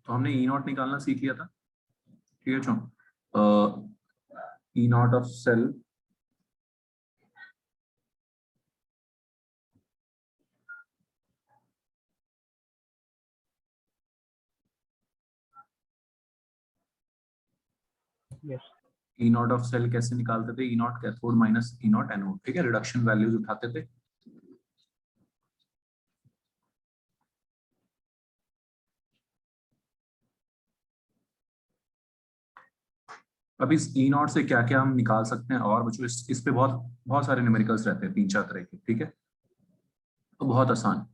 तो हमने E not निकालना सीख लिया था, ठीक है चो। E naught of cell E naught of cell कैसे निकालते थे, E naught cathode minus E naught anode, ठीक है, रिडक्शन वैल्यूज उठाते थे। अब इस ई नॉट से क्या क्या हम निकाल सकते हैं, और बच्चों इस पे बहुत बहुत सारे न्यूमेरिकल्स रहते हैं, 3-4 तरह के, ठीक है। तो बहुत आसान,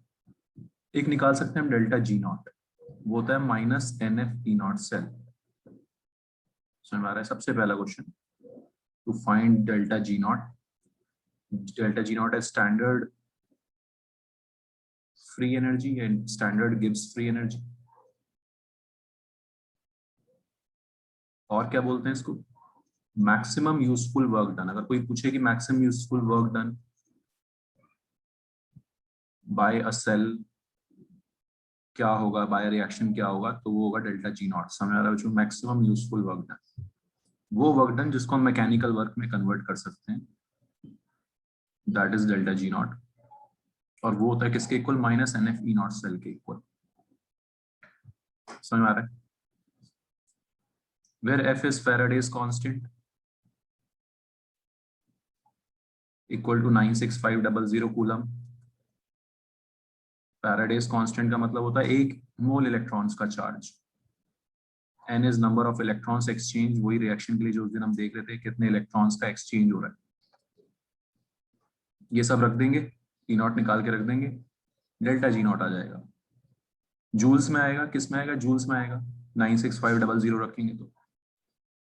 एक निकाल सकते हैं हम डेल्टा जी नॉट, वो होता है minus n F E naught cell. समझ में आ रहा है? सबसे पहला question, to find delta G naught. Delta G naught है standard free energy and standard Gibbs free energy. और क्या बोलते हैं इसको, मैक्सिमम यूजफुल वर्क डन। अगर कोई पूछे कि maximum useful work done by a cell क्या होगा, बाय रिएक्शन क्या होगा, तो वो होगा डेल्टा जी नॉट। समझ आ रहा है बच्चों? मैक्सिमम यूजफुल वर्क डन, वो वर्क डन जिसको हम मैकेनिकल वर्क में कन्वर्ट कर सकते हैं, that is delta G naught. और वो होता है किसके equal, minus n F E naught cell के इक्वल। समझ में आ रहा है? Where F is Faraday's constant equal to 96500 coulomb. Faraday's constant का मतलब होता है 1 मोल इलेक्ट्रॉन्स का charge, n is number of electrons exchange. वही रिएक्शन के लिए जो उस दिन हम देख रहे थे, कितने इलेक्ट्रॉन्स का एक्सचेंज हो रहा है। ये सब रख देंगे, ई नॉट निकाल के रख देंगे, डेल्टा जी नॉट आ जाएगा। जूल्स में आएगा, किस में आएगा, जूल्स में आएगा। 96500 रखेंगे तो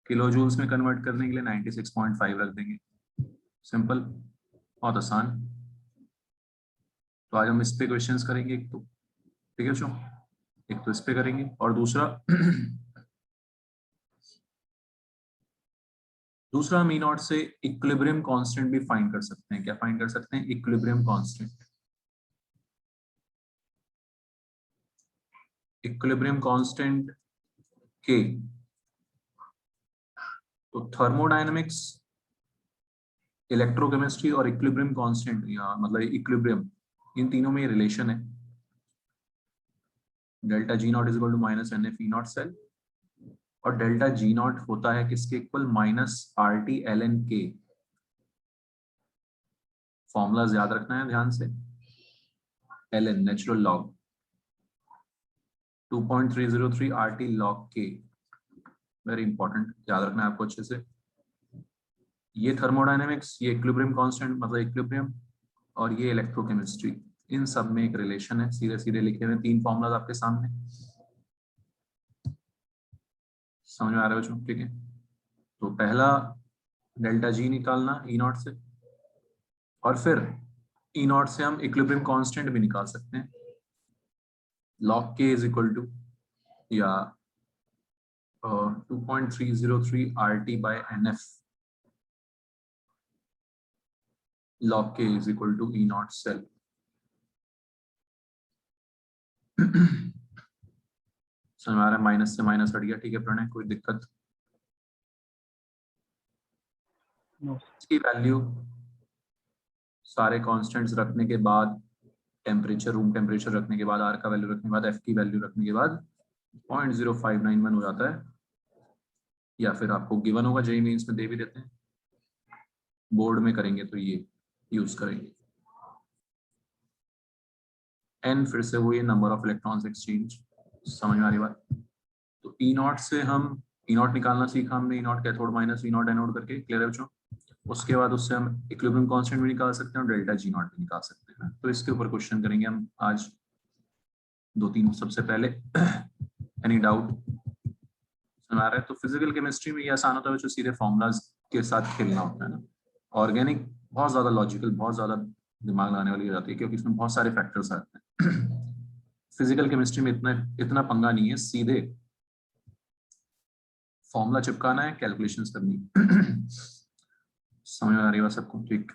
किलो जूल्स में कन्वर्ट करने के लिए 96.5 रख देंगे। सिंपल, बहुत आसान। तो आज हम इस पे क्वेश्चंस करेंगे एक तो, ठीक है बच्चों, एक तो इस पे करेंगे, और दूसरा दूसरा हम ई नॉट से इक्विलिब्रियम कांस्टेंट भी फाइंड कर सकते हैं। क्या फाइंड कर सकते हैं? Equilibrium constant. इक्विलिब्रियम कांस्टेंट के, तो थर्मोडायनेमिक्स, इलेक्ट्रोकेमिस्ट्री और इक्विलिब्रियम कांस्टेंट, या मतलब इक्विलिब्रियम, इन तीनों में रिलेशन है। Delta G naught is equal to minus n F E naught cell, और डेल्टा जी नॉट होता है किसके equal, minus R T l n K. Formulas याद रखना है ध्यान से, l n natural log 2.303 R T log K, very important, याद रखना है आपको अच्छे से। ये थर्मोडायनेमिक्स, ये इक्विलिब्रियम कांस्टेंट मतलब इक्विलिब्रियम, और ये इलेक्ट्रोकेमिस्ट्री, इन सब में एक रिलेशन है। सीधे सीधे लिखे हुए 3 फॉर्मूलाज आपके सामने, समझ में आ रहा है बच्चों? ठीक है, तो पहला डेल्टा जी निकालना ई नॉट से, और फिर ई नॉट से हम इक्विलिब्रियम कांस्टेंट भी निकाल सकते हैं। लॉग के इज इक्वल टू, या 2.303 R T by n F log k is equal to E naught cell। समझ में आ रहा है? माइनस से माइनस हट गया, ठीक है प्रणय, कोई दिक्कत? इसकी वैल्यू सारे कांस्टेंट्स रखने के बाद, टेम्परेचर, रूम टेम्परेचर रखने के बाद, आर का वैल्यू रखने के बाद, एफ की वैल्यू रखने के बाद 0.0591 हो जाता है। या फिर आपको गिवन होगा, जेईई मेंस में दे भी देते हैं, बोर्ड में करेंगे तो ये यूज करेंगे। एन फिर से वो ये नंबर ऑफ इलेक्ट्रॉन्स एक्सचेंज। समझ में आ रही बात? तो ई नॉट से हम ई नॉट निकालना सीखा हमने, E naught cathode minus E naught anode करके, क्लियर है बच्चों? उसके बाद उससे हम इक्विलिब्रियम कांस्टेंट भी निकाल सकते हैं और डेल्टा जी नॉट भी निकाल सकते हैं। तो इसके ऊपर क्वेश्चन करेंगे हम आज 2-3। सबसे पहले एनी डाउट सुना रहा है? तो फिजिकल केमिस्ट्री में ये आसान होता है बच्चों, सीधे फॉर्मूलाज के साथ खेलना होता है ना। ऑर्गेनिक बहुत ज्यादा लॉजिकल, बहुत ज्यादा दिमाग लगाने वाली हो जाती है, क्योंकि इसमें बहुत सारे फैक्टर्स आते हैं। फिजिकल केमिस्ट्री में इतना इतना पंगा नहीं है, सीधे फॉर्मूला चिपकाना है, कैलकुलेशंस करनी। समझ में आ रही है सबको? ठीक,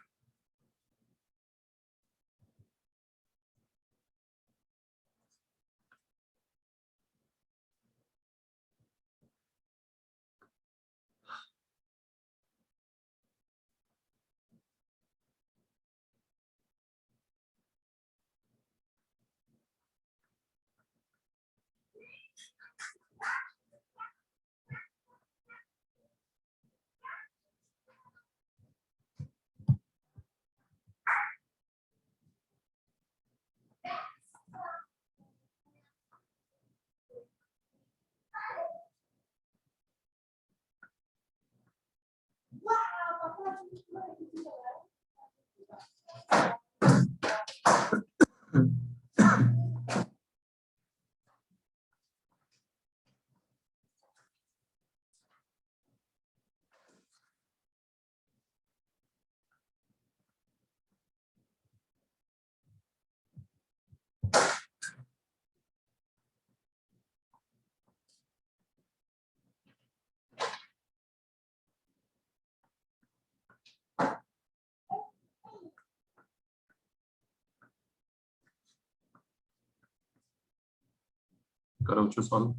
करो बच्चों सॉल्व।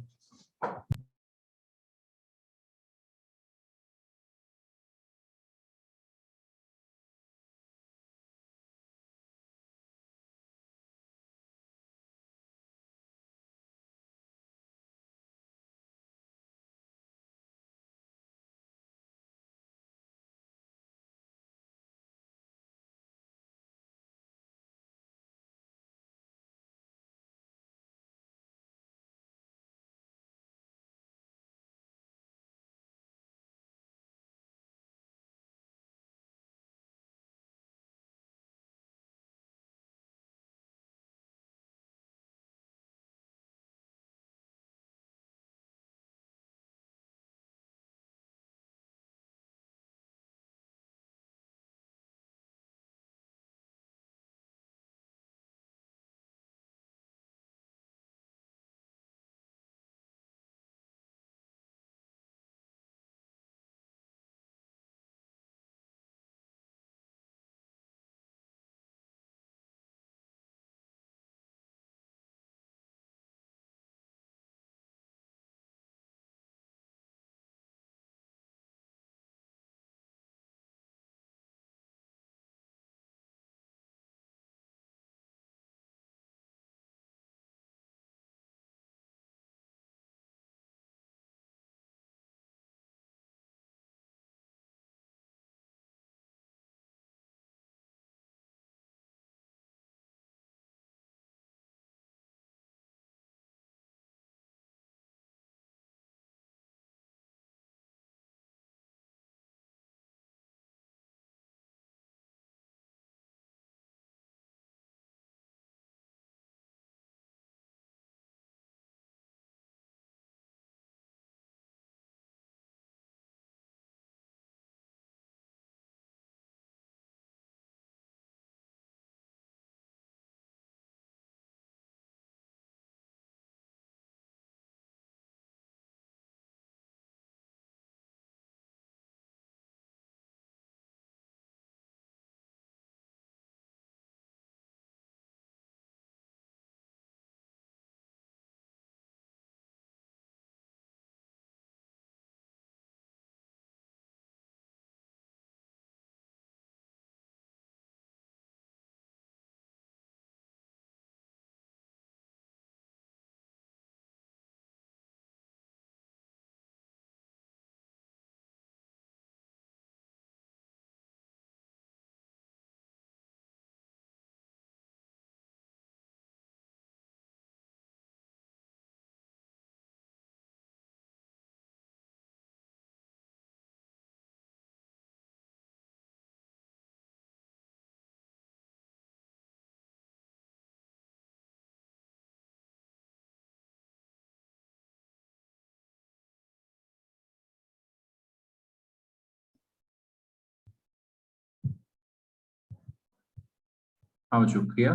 हाँ बच्चों क्लियर?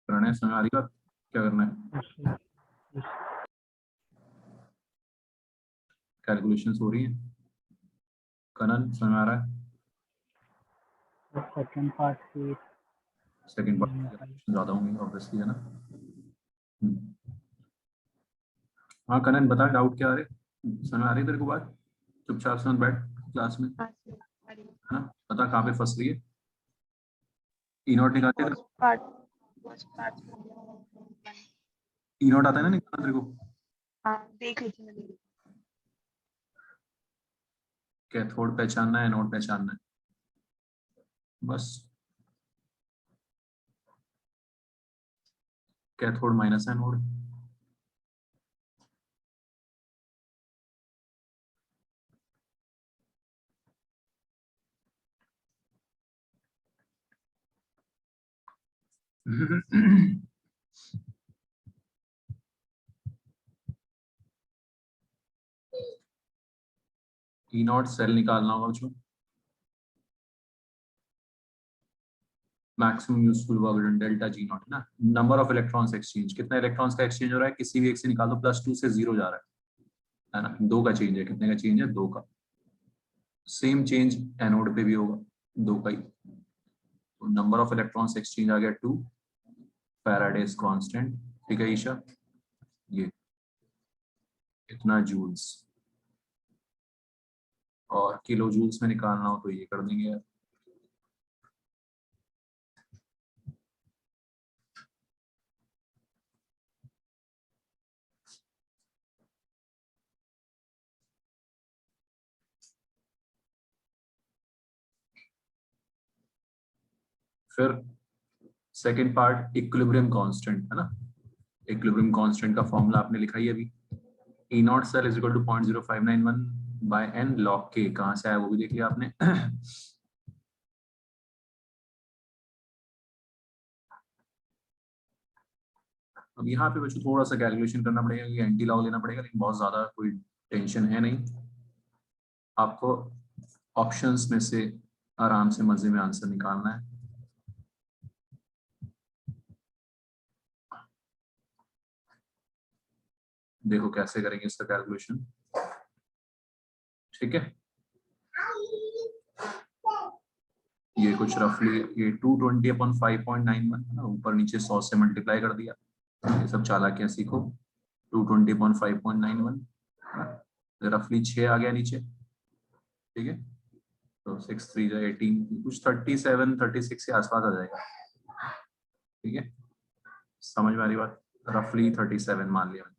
प्रणय समझ आ रही बात? क्या करना है? कैलकुलेशंस हो रही है? कनन समझ आ रहा है? सेकंड पार्ट की सेकंड पार्ट ज्यादा होंगे ऑब्वियसली, है ना? हाँ कनन बता, डाउट क्या आ रहे? समझ आ रही तेरे को बात? चुपचाप समझ बैठ क्लास में, है ना? बता कहाँ पे फंस रही है? ई नॉट निकालते थे? ई नॉट आता है ना निकालना तेरे को? हाँ देख ली थी मैंने। कैथोड पहचानना है, एनोड पहचानना है, बस। Cathode minus anode. E naught cell निकालना होगा बच्चों। Maximum useful work done delta G naught ना, नंबर ऑफ इलेक्ट्रॉन्स एक्सचेंज, कितना इलेक्ट्रॉन्स का एक्सचेंज हो रहा है, किसी भी एक से निकाल दो, +2 से 0 जा रहा है ना, 2 का चेंज है, कितने का चेंज है, 2 का। सेम चेंज एनोड पे भी होगा, 2 का ही। तो नंबर ऑफ इलेक्ट्रॉन्स एक्सचेंज आ गया 2, फैराडेज कांस्टेंट, ठीक है ईशा, ये इतना जूल्स, और किलो जूल्स में निकालना हो तो ये कर देंगे यार। फिर सेकेंड पार्ट इक्विलिब्रियम कांस्टेंट है ना, इक्विलिब्रियम कांस्टेंट का फॉर्मूला आपने लिखा ही अभी, E naught cell is equal to 0.0591 by n log K, कहाँ से आया वो भी देख लिया आपने। अब यहाँ पे बच्चों थोड़ा सा कैलकुलेशन करना पड़ेगा, ये एंटी लॉग लेना पड़ेगा, लेकिन बहुत ज्यादा कोई टेंशन है नहीं, आपको ऑप्शंस में से आराम से मजे में आंसर निकालना है। देखो कैसे करेंगे इसका कैलकुलेशन, ठीक है। ये कुछ रफली ये 220/5.91 है ना, ऊपर नीचे 100 से मल्टीप्लाई कर दिया, ये सब चालाकियां सीखो। 220/5.91 रफली 6 आ गया नीचे, ठीक है। तो 6 3 जा 18, कुछ 37 36 के आसपास आ जाएगा, ठीक है। समझ में आ रही बात, रफली 37 मान लिया।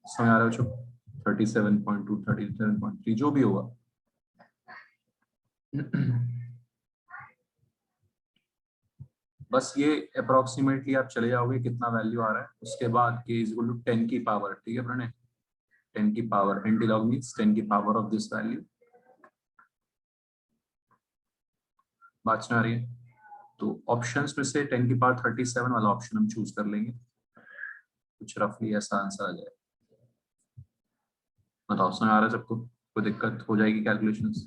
समझ आ रहा है बच्चों, 37.2 37.3 जो भी होगा। बस ये अप्रोक्सीमेटली आप चले जाओगे कितना वैल्यू आ रहा है, उसके बाद के इज इक्वल टू 10 की पावर, ठीक है प्रणय, 10 की पावर, एंटी लॉग मींस 10 की पावर ऑफ दिस वैल्यू, बात सुना रही है। तो ऑप्शंस में से 10 की पावर 37 वाला ऑप्शन हम चूज कर लेंगे, कुछ रफली ऐसा आंसर आ जाए। बताओ समझ आ रहा है सबको, कोई दिक्कत हो जाएगी कैलकुलेशंस?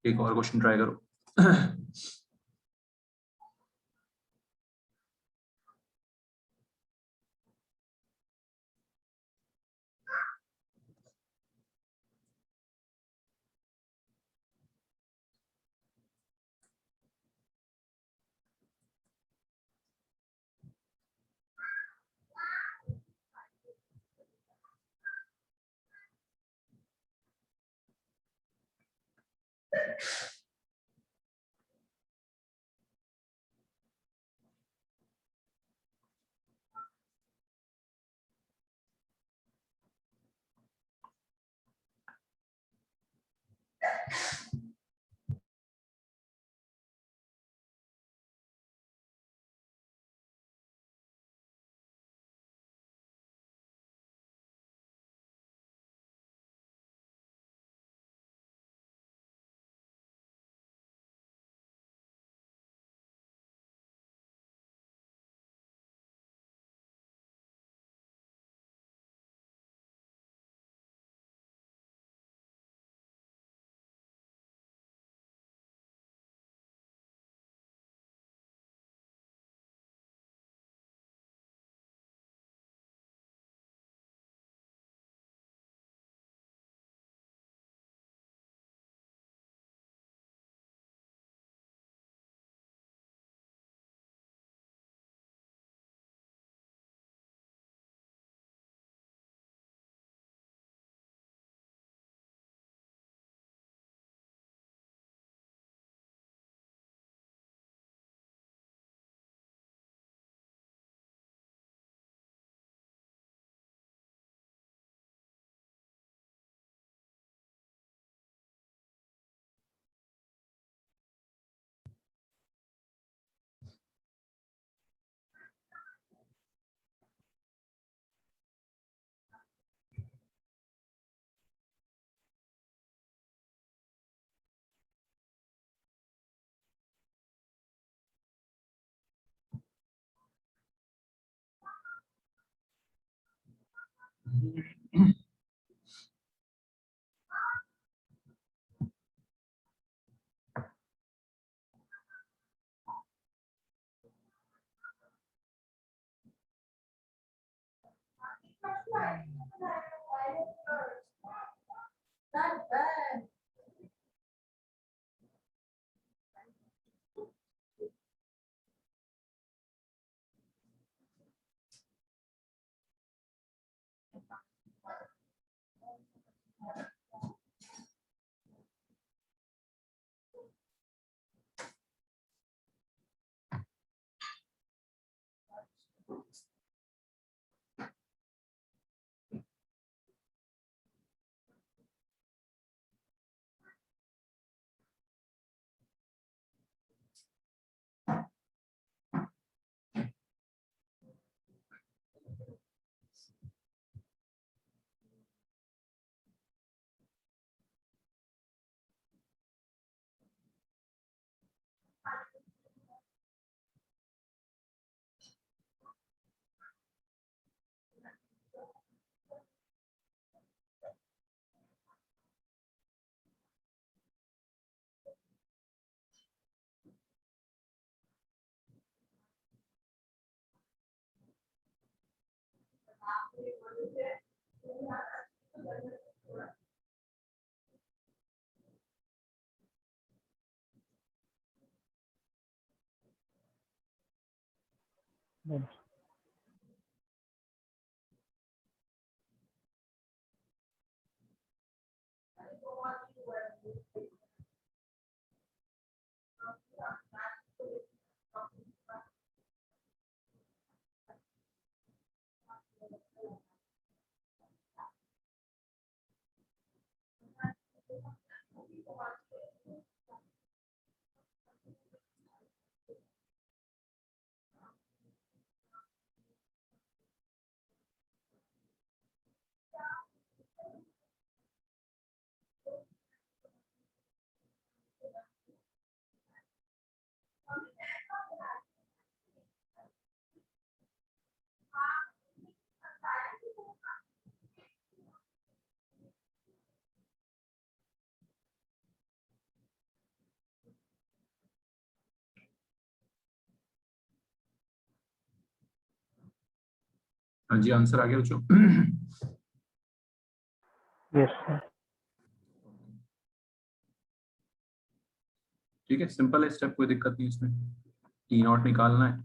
एक और क्वेश्चन ट्राई करो। हाँ जी, आंसर आ गया बच्चों? Yes sir. ठीक है, सिंपल है स्टेप, कोई दिक्कत नहीं इसमें। ई नॉट निकालना है,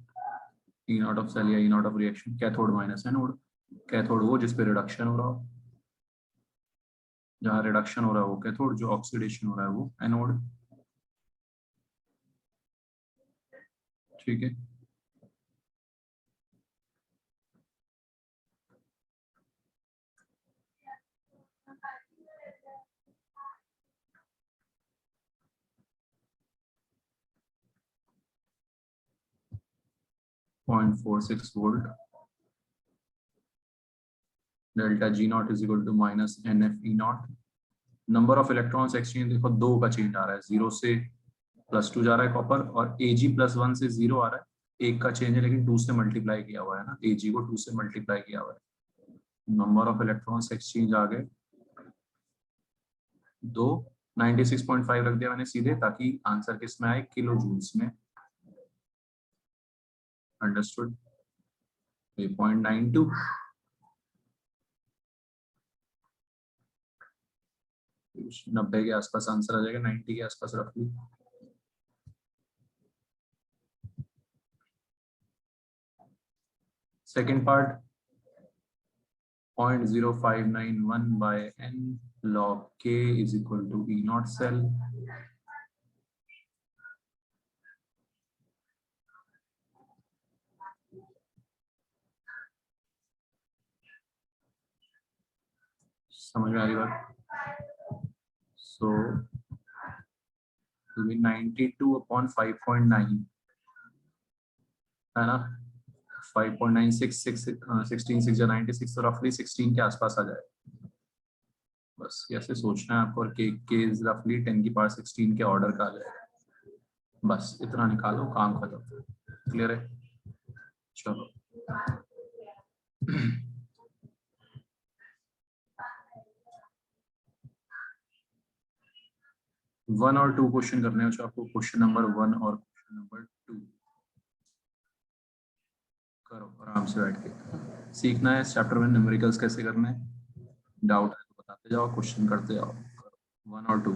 ई नॉट ऑफ सेल या E naught of reaction, cathode minus anode. Cathode वो जिस पे रिडक्शन हो रहा हो, जहाँ रिडक्शन हो रहा है वो कैथोड, जो ऑक्सीडेशन हो रहा है वो एनोड। ठीक है, .46 volt, delta G naught is equal to minus n F E naught. Number of electrons exchange देखो, 2 का चेंज आ रहा है, 0 से +2 जा रहा है कॉपर, और Ag +1 से 0 आ रहा है। 1 का चेंज है लेकिन 2 से मल्टीप्लाई किया हुआ है ना, Ag को 2 से मल्टीप्लाई किया हुआ है। नंबर ऑफ इलेक्ट्रॉन्स एक्सचेंज आ गए 2। 96.5 रख दिया मैंने सीधे, ताकि आंसर किस में आए, किलो जूल्स में। अंडरस्टूड? 0.92, कुछ 90 के आसपास आंसर आ जाएगा, 90 के आसपास रफली। Second part, 0.0591 by n log k is equal to E naught cell. समझ में आ रही बात? So will be 92 upon 5.9 है ना, 5.966 16 6 या 96, तो रफली 16 के आसपास आ जाए। बस ऐसे सोचना है आपको, और के इज रफली 10 की पावर 16 के ऑर्डर का आ जाएगा। बस इतना निकालो, काम खत्म। क्लियर है? चलो 1 और 2 क्वेश्चन करने हो आपको, क्वेश्चन नंबर 1 और क्वेश्चन नंबर 2 करो आराम से बैठ के। सीखना है इस चैप्टर में न्यूमेरिकल्स कैसे करने हैं, डाउट है तो बताते जाओ, क्वेश्चन करते जाओ। 1 और 2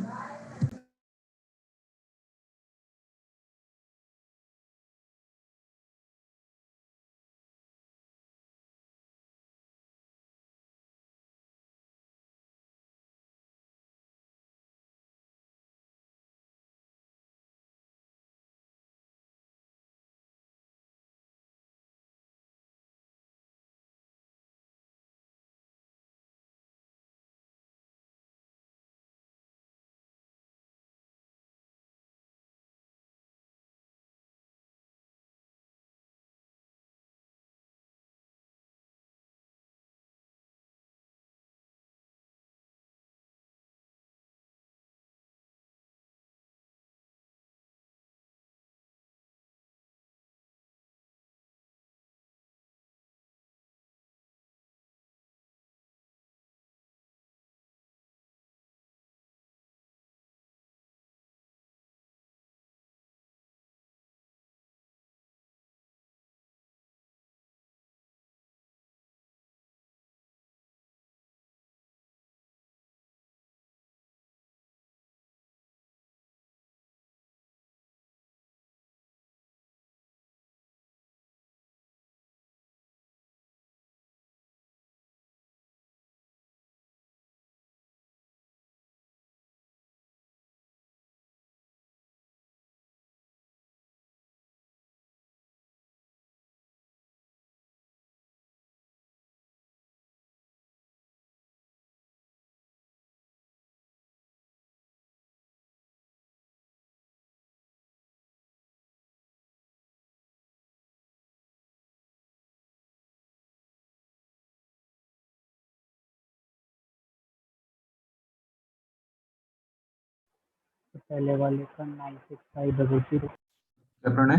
पहले वाले का 96500, क्या प्रण है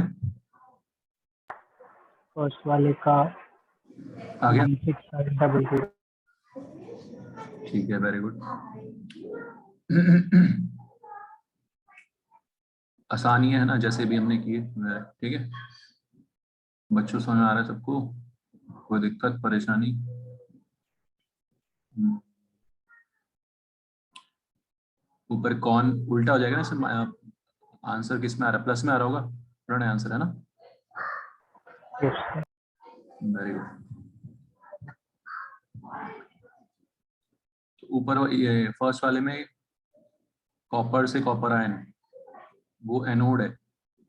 फर्स्ट वाले का आ गया? 96500। ठीक है, वेरी गुड। आसानी है ना, जैसे भी हमने किए, ठीक है। बच्चों समझ में आ रहा है सबको, कोई दिक्कत परेशानी? ऊपर कौन उल्टा हो जाएगा ना सब, आंसर किस में आ रहा है? प्लस में आ रहा होगा, प्रण आंसर है ना? Very good. ऊपर ये फर्स्ट वाले में कॉपर से कॉपर आयन, वो एनोड है,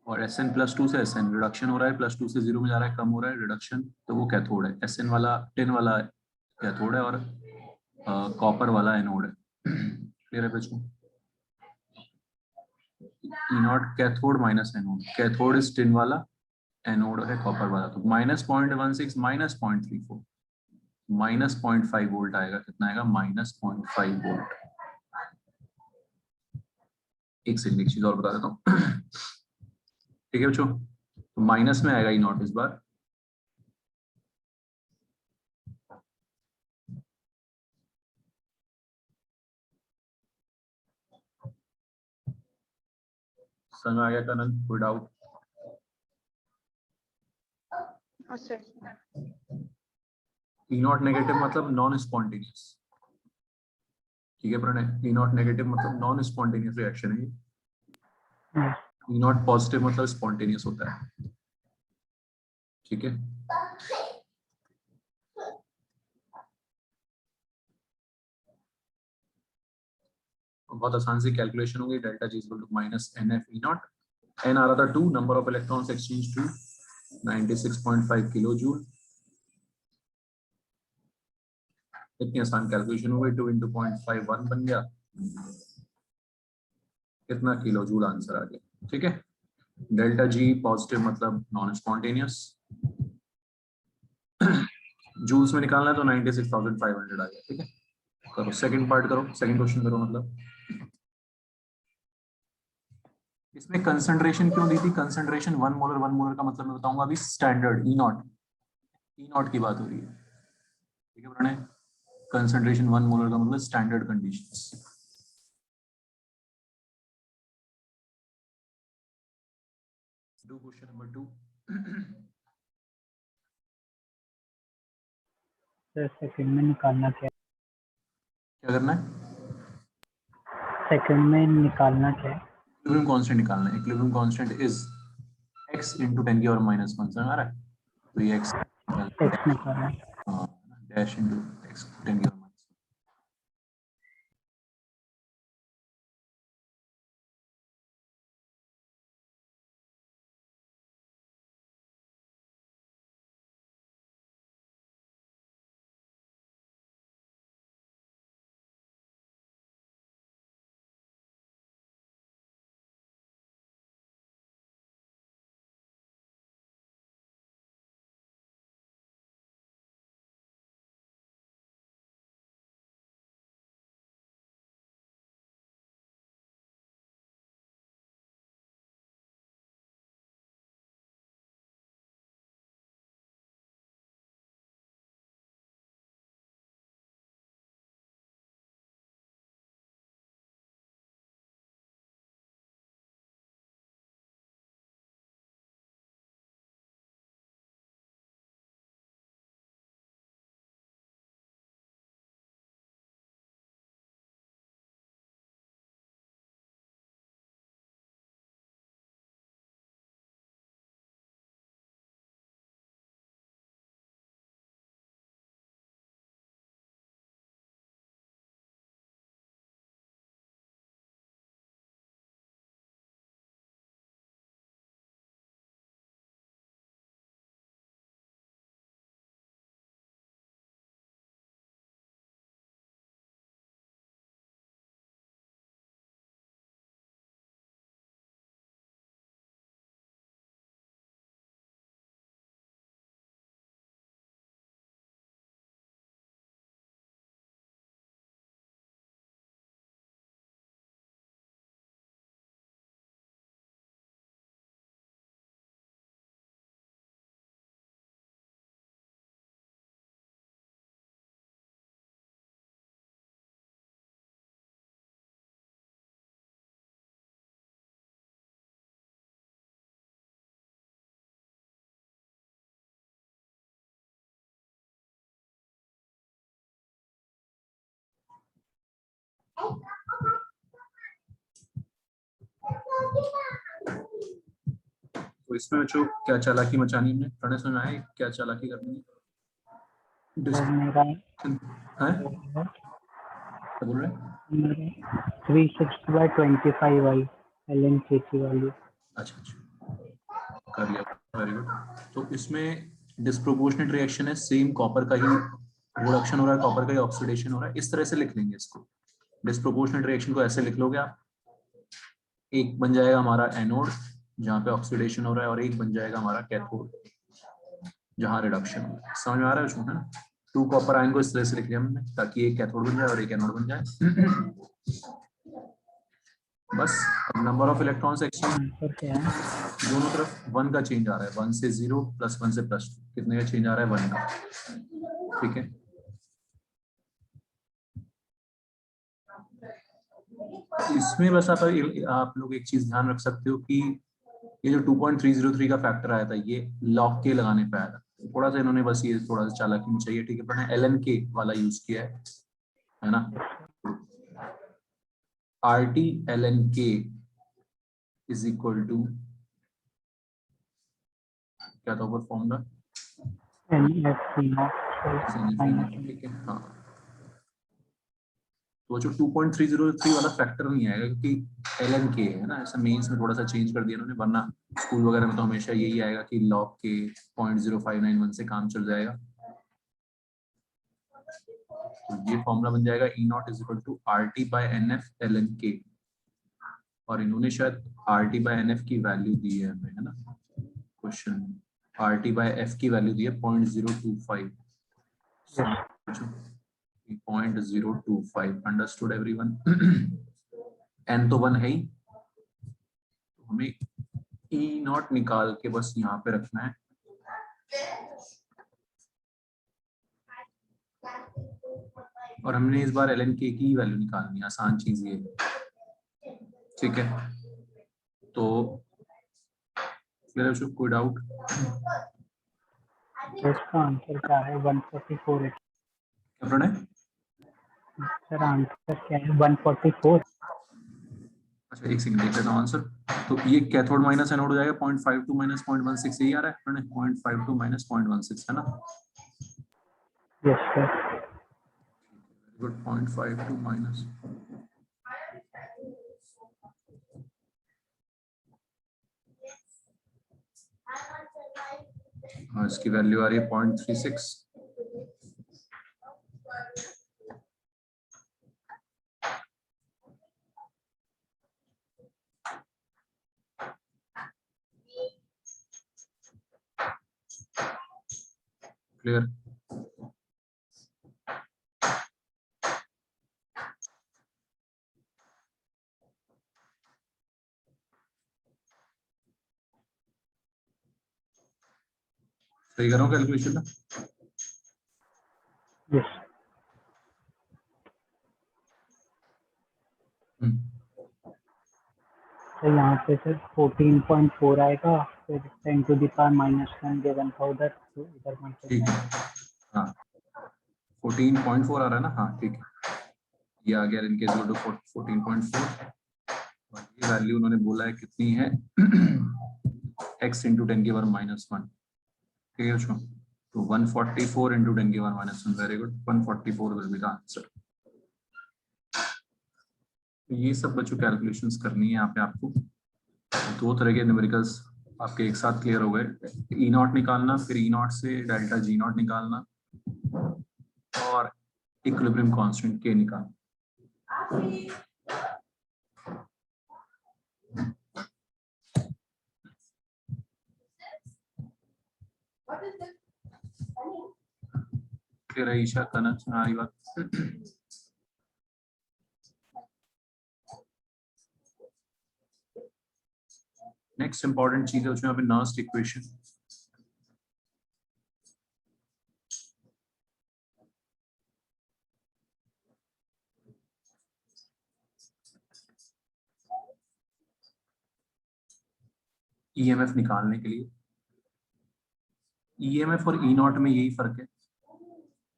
और Sn+2 से Sn रिडक्शन हो रहा है, +2 से 0 में जा रहा है, कम हो रहा है रिडक्शन, तो वो कैथोड है। Sn वाला टिन वाला कैथोड है और कॉपर वाला एनोड है। क्लियर है बच्चों? E naught cathode minus anode, cathode is tin वाला, एनोड है कॉपर वाला। तो -0.16 -0.34, -0.5 वोल्ट आएगा। कितना आएगा? -0.5 वोल्ट। एक सेकंड, एक चीज और बता देता हूँ। ठीक है बच्चों, तो माइनस में आएगा ई नॉट इस बार। समझ आ गया कनन? कोई डाउट? हाँ सर। ई नॉट नेगेटिव मतलब नॉन स्पॉन्टेनियस, ठीक है प्रणय? ई नॉट नेगेटिव मतलब नॉन स्पॉन्टेनियस रिएक्शन है। ई नॉट पॉजिटिव मतलब स्पॉन्टेनियस होता है, ठीक है? बहुत आसान सी कैलकुलेशन होगी। Delta G equal to -NF E naught. N आ रहा था 2, number of electrons exchange 2, 96.5 kilo joule. इतनी आसान कैलकुलेशन हो गई। 2 × 0.51 बन गया, कितना किलो जूल आंसर आ गया, ठीक है? डेल्टा जी पॉजिटिव मतलब नॉन स्पॉन्टेनियस। जूल्स में निकालना है तो 96,500 आ गया, ठीक है? करो सेकंड पार्ट, करो सेकंड क्वेश्चन करो। मतलब इसमें कंसंट्रेशन क्यों दी थी? कंसंट्रेशन 1 मोलर, 1 मोलर का मतलब मैं बताऊंगा अभी। Standard E not, E not की बात हो रही है, ठीक है प्रणय? कंसंट्रेशन 1 मोलर का मतलब standard conditions. Do question number 2। Sir second में निकालना क्या क्या करना है? है? सेकंड में निकालना क्या है? इक्विलिब्रियम कांस्टेंट निकालना है। Equilibrium constant is x into 10 की और माइनस 1 समझ आ रहा है? तो ये x एक्स निकालना है। डैश into x 10 की और माइनस। तो इसमें बच्चों क्या चालाकी मचानी हमने पढ़ने समझ आए? क्या चालाकी करनी है? सर मेरा हैं? क्या बोल रहे हैं? 360/25 आई ln k की वैल्यू। अच्छा कर लिया, वेरी गुड। तो इसमें डिस्प्रोपोर्शनेट रिएक्शन है, सेम कॉपर का ही प्रोडक्शन हो रहा है, कॉपर का ही ऑक्सीडेशन हो रहा है, इस तरह से लिख लेंगे इसको। डिस्प्रोपोर्शनेट रिएक्शन को ऐसे लिख लोगे आप, एक बन जाएगा हमारा एनोड जहाँ पे ऑक्सीडेशन हो रहा है, और एक बन जाएगा हमारा कैथोड जहाँ रिडक्शन हो रहा है। समझ में आ रहा है उसमें, है ना? 2 कॉपर आयन को इस तरह से लिख लिया हमने ताकि एक कैथोड बन जाए और एक एनोड बन जाए। बस number of electrons exchange answer क्या है? दोनों तरफ 1 का चेंज आ रहा है, 1 से 0 प्लस 1 से प्लस 2, कितने का चेंज आ रहा है? 1 का। ठीक है, इसमें बस आप लोग एक चीज ध्यान रख सकते हो कि ये जो 2.303 का फैक्टर आया था, ये लॉग के लगाने पे आया था। थोड़ा सा इन्होंने बस ये थोड़ा सा चालाकी में चाहिए, ठीक है, पर एल एन के वाला यूज किया है ना? आर टी एल एन के इज इक्वल टू क्या था ऊपर फॉर्मूला? NF ठीक है, हाँ। तो जो 2.303 वाला फैक्टर नहीं आएगा क्योंकि एल एन के है ना, ऐसा मेंस में थोड़ा सा चेंज कर दिया इन्होंने, वरना स्कूल वगैरह में तो हमेशा यही आएगा कि लॉग के 0.0591 से काम चल जाएगा। तो ये फॉर्मूला बन जाएगा E naught is equal to R T by n F l n K, और इन्होंने शायद R T by n F की वैल्यू दी है हमें, है ना question? R T by F की वैल्यू दी है 0.025, 0.025। Understood everyone? एन तो 1 है ही, तो हमें ई नॉट निकाल के बस यहाँ पे रखना है। और हमने इस बार एल एन के की वैल्यू निकालनी है, आसान चीज ये, ठीक है? तो क्लियर है? कोई डाउट? तो इसका आंसर क्या है? 144 है क्या प्रणय? सर, आंसर क्या है? 144। अच्छा एक सेकंड देख लेता हूँ आंसर। तो ये कैथोड माइनस एनोड हो जाएगा 0.52 माइनस 0.16, यही आ रहा है प्रणय? 0.52 माइनस 0.16 है ना? Yes sir. गुड, 0.52 माइनस, हाँ इसकी वैल्यू आ रही है 0.36। क्लियर? सही कर रहा हूँ कैलकुलेशन ना? यस। तो यहाँ पे सर 14.4 आएगा, फिर 10 टू द पावर -1 गिवन था उधर, तो इधर ठीक है, हाँ 14.4 आ रहा है ना? हाँ ठीक है, ये आ गया इनके 14.4। और ये वैल्यू उन्होंने बोला है कितनी है? x इंटू 10 की पावर -1। ठीक है उसको, तो 144 इंटू 10 की power -1। Very good, 144 will be the answer. ये सब बच्चों कैलकुलेशंस करनी है यहाँ पे आपको। दो तरह के न्यूमेरिकल्स आपके एक साथ क्लियर हो गए। ई नॉट निकालना, फिर ई नॉट से डेल्टा जी नॉट निकालना, और इक्विलिब्रियम कांस्टेंट के निकालना। क्लियर है ईशा, कनक, हमारी बात? नेक्स्ट इंपॉर्टेंट चीज है उसमें यहाँ पे नर्स्ट इक्वेशन। ईएमएफ निकालने के लिए, ईएमएफ और ई नॉट में यही फर्क है।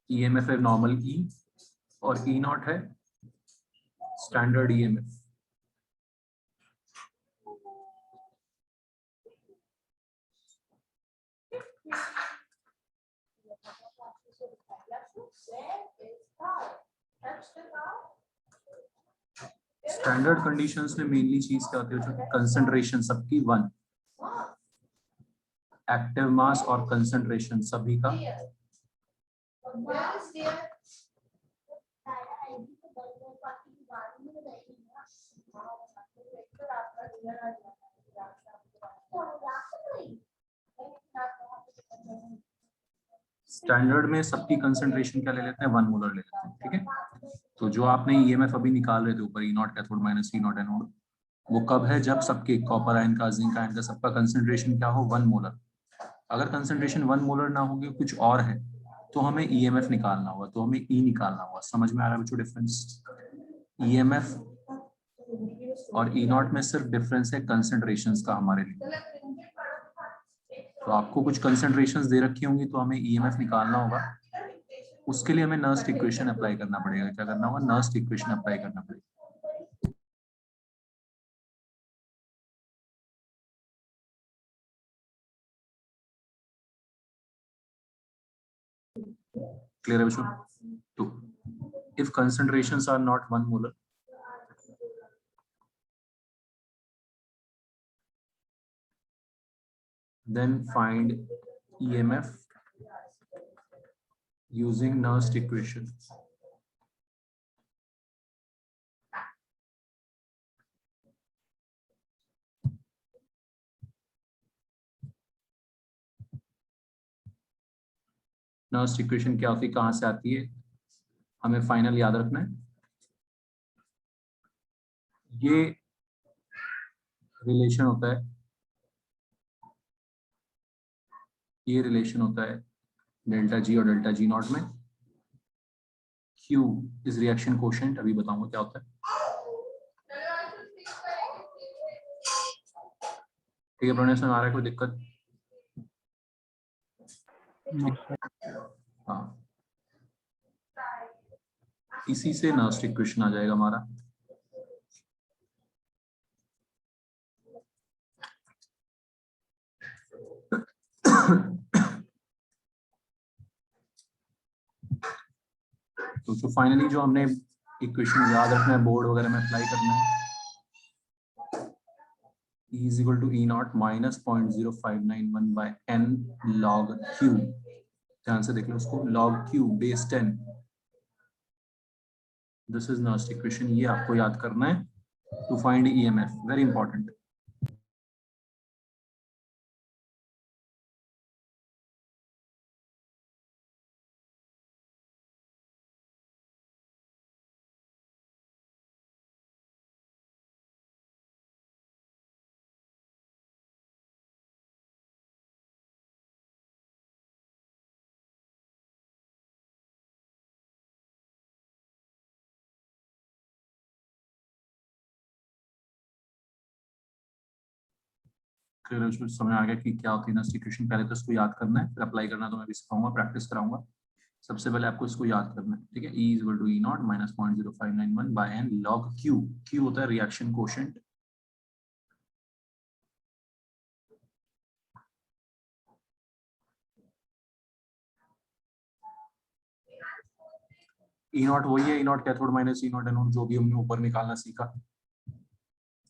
ईएमएफ है नॉर्मल ई, और ई नॉट है स्टैंडर्ड ईएमएफ। स्टैंडर्ड कंडीशंस में मेनली चीज क्या होती है? कंसंट्रेशन सबकी 1, एक्टिव मास और कंसंट्रेशन सभी का स्टैंडर्ड में सबकी कंसंट्रेशन क्या ले लेते हैं? 1 मोलर ले लेते हैं। ठीक है, तो जो आपने ईएमएफ अभी निकाल रहे थे ऊपर, E naught cathode minus E naught anode, वो कब है? जब सबके कॉपर आयन का, जिंक आयन का, सबका कंसंट्रेशन क्या हो? 1 मोलर। अगर कंसंट्रेशन 1 मोलर ना होगी, कुछ और है, तो हमें ईएमएफ निकालना होगा, तो हमें ई निकालना होगा। समझ में आ रहा है बच्चों डिफरेंस? ईएमएफ और ई नॉट में सिर्फ डिफरेंस है कंसंट्रेशंस का हमारे लिए। तो आपको कुछ कंसंट्रेशंस दे रखी होंगी, तो हमें ईएमएफ निकालना होगा। उसके लिए हमें नर्स्ट इक्वेशन अप्लाई करना पड़ेगा। क्या करना होगा? नर्स्ट इक्वेशन अप्लाई करना पड़ेगा। क्लियर है बच्चों? तो if concentrations are not 1 molar, then find EMF using Nernst equation. Nernst equation क्या होती है, कहां से आती है, हमें फाइनल याद रखना है। ये रिलेशन होता है, ये रिलेशन होता है डेल्टा जी और डेल्टा जी नॉट में। Q इज रिएक्शन कोशेंट, अभी बताऊंगा क्या होता है। ठीक है प्रणय, समझ आ रहा है? कोई दिक्कत? No sir. हाँ, इसी से नेक्स्ट इक्वेशन आ जाएगा हमारा। तो जो फाइनली जो हमने इक्वेशन याद रखना है, बोर्ड वगैरह में अप्लाई करना है, E is equal to E naught minus 0.0591 by n log Q। ध्यान से देख लो उसको, log Q base 10। This is next equation, ये आपको याद करना है to find EMF, very important. समझ आ गया कि क्या होती है नेक्स्ट इक्वेशन? पहले तो इसको याद करना है, फिर अप्लाई करना तो मैं भी सिखाऊंगा, प्रैक्टिस कराऊंगा। सबसे पहले आपको इसको याद करना है, ठीक है? E is equal to E naught minus 0.0591 by n log Q। Q होता है रिएक्शन कोशेंट। E naught वही है, E naught cathode minus E naught anode, जो भी हमने ऊपर निकालना सीखा।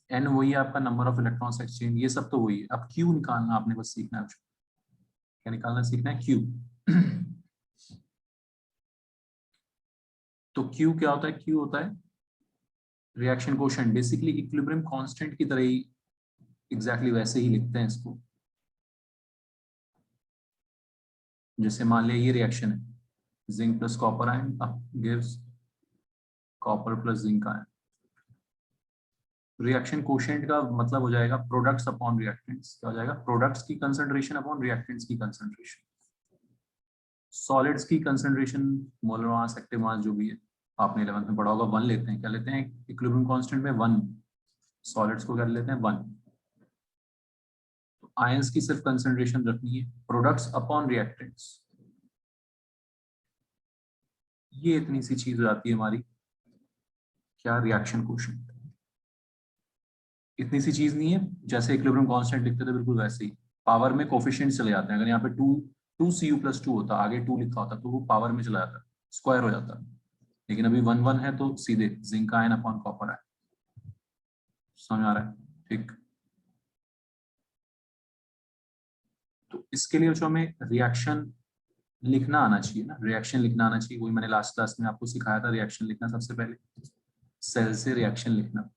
N वही है आपका नंबर ऑफ इलेक्ट्रॉन्स एक्सचेंज, ये सब तो वही है। अब Q निकालना आपने बस सीखना है, क्या निकालना सीखना है? Q। तो Q क्या होता है? Q होता है reaction quotient, basically equilibrium constant की तरह ही, एग्जैक्टली वैसे ही लिखते हैं इसको। जैसे मान लिया ये रिएक्शन है, zinc plus copper ion gives copper plus zinc ion. Reaction quotient का मतलब हो जाएगा प्रोडक्ट्स अपॉन रिएक्टेंट्स। क्या हो जाएगा? प्रोडक्ट्स की कंसंट्रेशन अपॉन रिएक्टेंट्स की कंसंट्रेशन। सॉलिड्स की concentration, molar mass, active mass, जो भी है आपने 11th में पढ़ा होगा, 1 लेते हैं। क्या लेते हैं? इक्विलिब्रियम कांस्टेंट में 1। सॉलिड्स को क्या लेते हैं? 1। तो आयंस की सिर्फ कंसंट्रेशन रखनी है, प्रोडक्ट्स अपॉन रिएक्टेंट्स। ये इतनी सी चीज हो जाती है हमारी, क्या? Reaction quotient. इतनी सी चीज नहीं है, जैसे इक्विलिब्रियम कांस्टेंट लिखते थे बिल्कुल वैसे ही। पावर में कोफिशिएंट चले जाते हैं। अगर यहाँ पे 2Cu+2 होता, आगे 2 लिखा होता, तो वो पावर में चला जाता, स्क्वायर हो जाता। लेकिन अभी 1 है तो सीधे zinc ion upon copper ion. समझ आ रहा है? ठीक। तो इसके लिए जो हमें रिएक्शन लिखना आना चाहिए ना, रिएक्शन लिखना आना चाहिए, वही मैंने लास्ट क्लास में आपको सिखाया था, रिएक्शन लिखना। सबसे पहले सेल से रिएक्शन लिखना।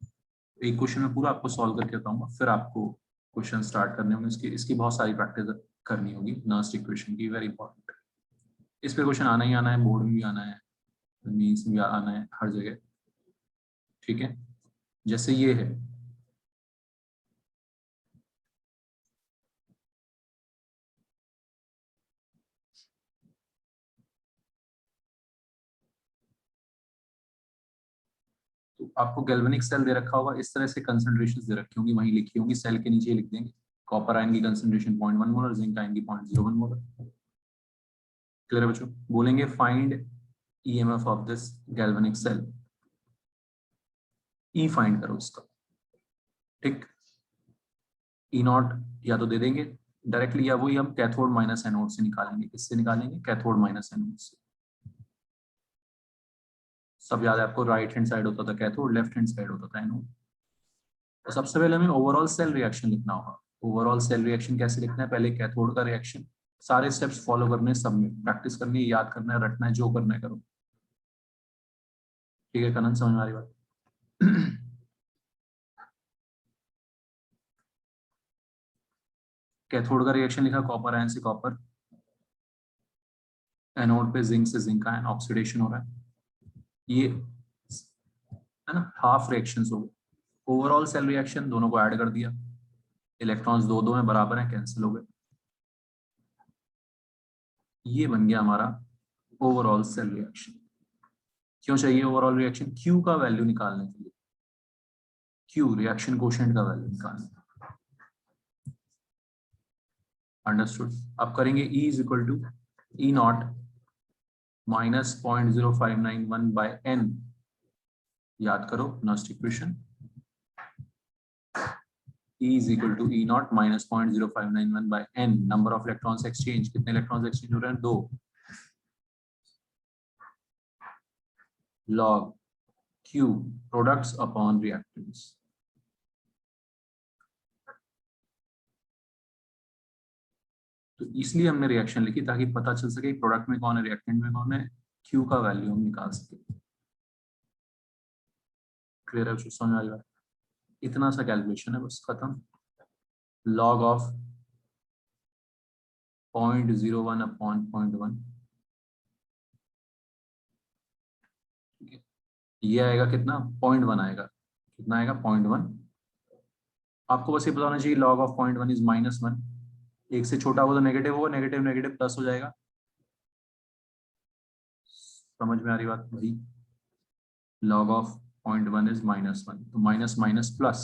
एक क्वेश्चन में पूरा आपको सॉल्व करके बताऊंगा, फिर आपको क्वेश्चन स्टार्ट करने होंगे। इसकी बहुत सारी प्रैक्टिस करनी होगी नर्स्ट इक्वेशन की, वेरी इंपॉर्टेंट। इस पे क्वेश्चन आना ही आना है, बोर्ड में भी आना है, मीन्स में भी आना है, हर जगह। ठीक है, जैसे ये है, तो आपको गैल्वेनिक सेल दे रखा होगा, इस तरह से कंसंट्रेशन दे रखी होंगी, वहीं लिखी होंगी, सेल के नीचे लिख देंगे। कॉपर आयन की कंसंट्रेशन 0.1 मोलर, जिंक आयन की 0.01 मोलर। क्लियर है बच्चों? बोलेंगे find EMF of this galvanic cell. E find करो इसका, ठीक। ई नॉट या तो दे देंगे डायरेक्टली, या वही हम कैथोड माइनस एनोड से निकालेंगे। किससे निकालेंगे? कैथोड माइनस एनोड से। सब याद है आपको, राइट हैंड साइड होता था कैथोड, लेफ्ट हैंड साइड होता था एनोड। तो सबसे पहले हमें ओवरऑल सेल रिएक्शन लिखना होगा। ओवरऑल सेल रिएक्शन कैसे लिखना है? पहले कैथोड का रिएक्शन, सारे स्टेप्स फॉलो करने, सब में प्रैक्टिस करनी है, याद करना है, रटना है, जो करना है करो। ठीक है कनन, समझ में आ रही बात? कैथोड का रिएक्शन लिखा, कॉपर आयन से कॉपर, एनोड पे जिंक से जिंक आयन, ऑक्सीडेशन हो रहा है। ये है ना, हाफ रिएक्शंस हो गए। ओवरऑल सेल रिएक्शन, दोनों को ऐड कर दिया, इलेक्ट्रॉन्स दो दो में बराबर हैं, कैंसिल हो गए। ये बन गया हमारा ओवरऑल सेल रिएक्शन। क्यों चाहिए ओवरऑल रिएक्शन? क्यू का वैल्यू निकालने के लिए, क्यू रिएक्शन कोशेंट का वैल्यू निकालने। अंडरस्टूड। अब करेंगे E is equal to E naught minus 0.0591 by n। याद करो Nernst equation, E is equal to E naught minus 0.0591 by n, number of electrons exchange, कितने इलेक्ट्रॉन्स एक्सचेंज हो रहे हैं? 2 log Q products upon reactants। तो इसलिए हमने reaction लिखी ताकि पता चल सके प्रोडक्ट में कौन है, रिएक्टेंट में कौन है, Q का वैल्यू हम निकाल सके। क्लियर है? समझ आ गया? इतना सा कैलकुलेशन है, बस खत्म। log of 0.01 अपॉन 0.1, ये आएगा कितना? 0.1 आएगा। कितना आएगा? 0.1। आपको बस ये पता होना चाहिए log of 0.1 इज -1। एक से छोटा हो तो नेगेटिव होगा, नेगेटिव नेगेटिव प्लस हो जाएगा। समझ में आ रही बात भाई? log of 0.1 इज -1, तो माइनस माइनस प्लस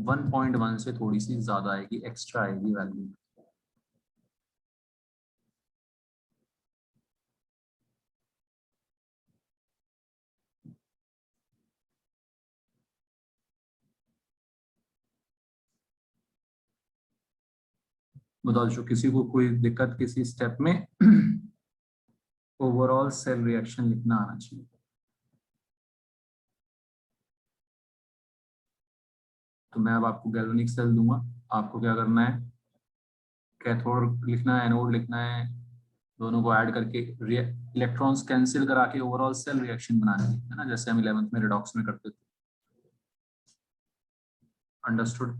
1.1 से थोड़ी सी ज्यादा आएगी, एक्स्ट्रा आएगी वैल्यू। बताओ जो किसी को कोई दिक्कत किसी स्टेप में ओवरऑल सेल रिएक्शन लिखना आना चाहिए। तो मैं अब आपको गैल्वेनिक सेल दूंगा, आपको क्या करना है? कैथोड लिखना है, एनोड लिखना है, दोनों को ऐड करके इलेक्ट्रॉन्स कैंसिल करा के ओवरऑल सेल रिएक्शन बनाना है ना, जैसे हम 11th में रिडॉक्स में करते थे। अंडरस्टूड?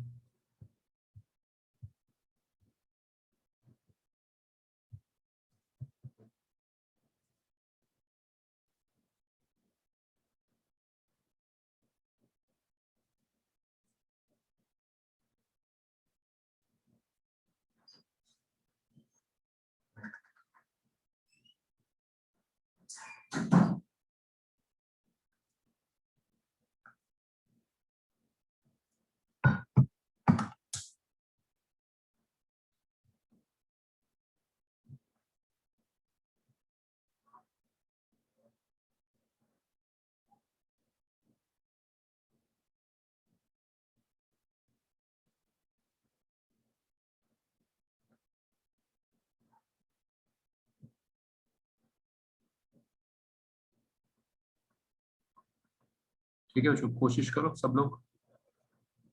ठीक है बच्चों, कोशिश करो सब लोग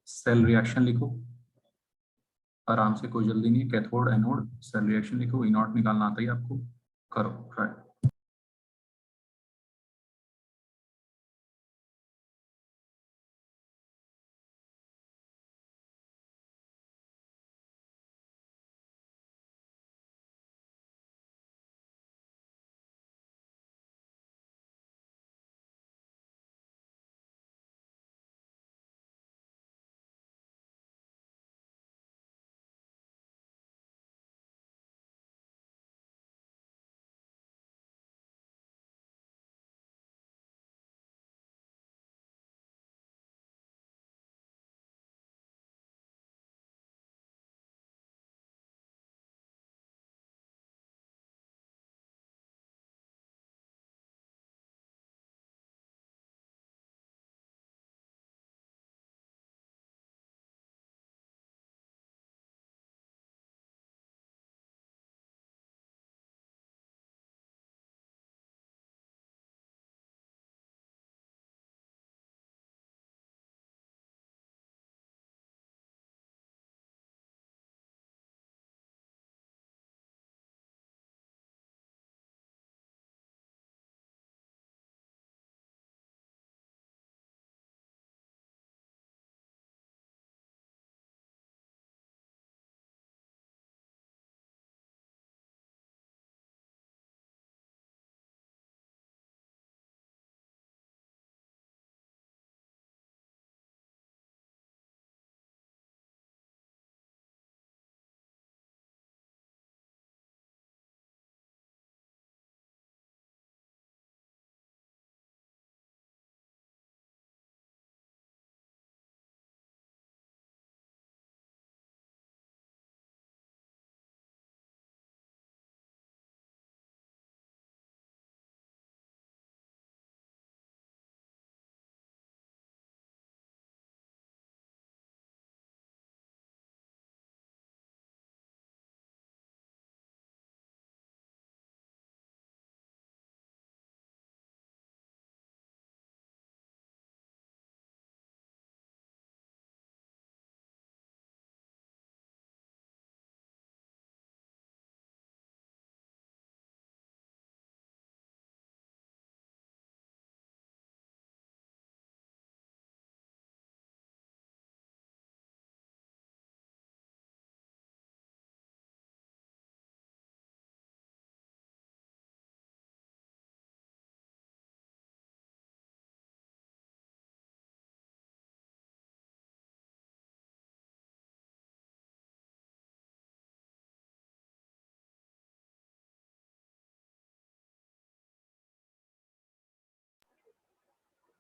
सेल रिएक्शन लिखो आराम से, कोई जल्दी नहीं है। कैथोड एनोड सेल रिएक्शन लिखो, ई नॉट निकालना आता ही आपको, करो ट्राई।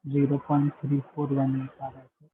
0.3418 आ रहा है सर।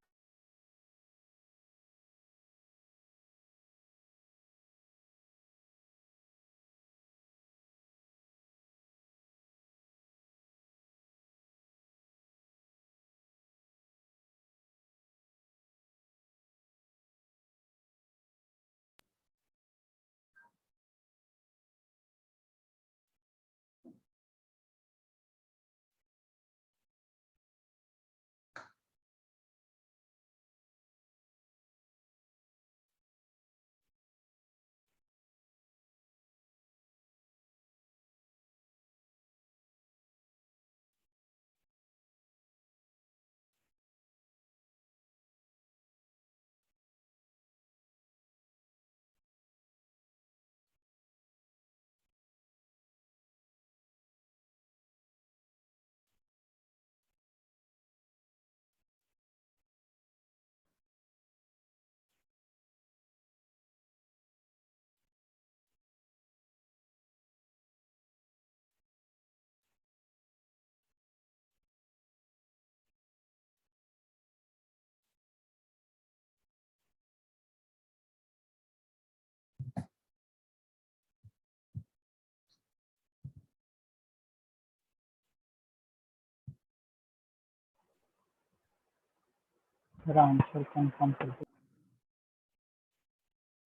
सर आंसर कंफर्म कर दो।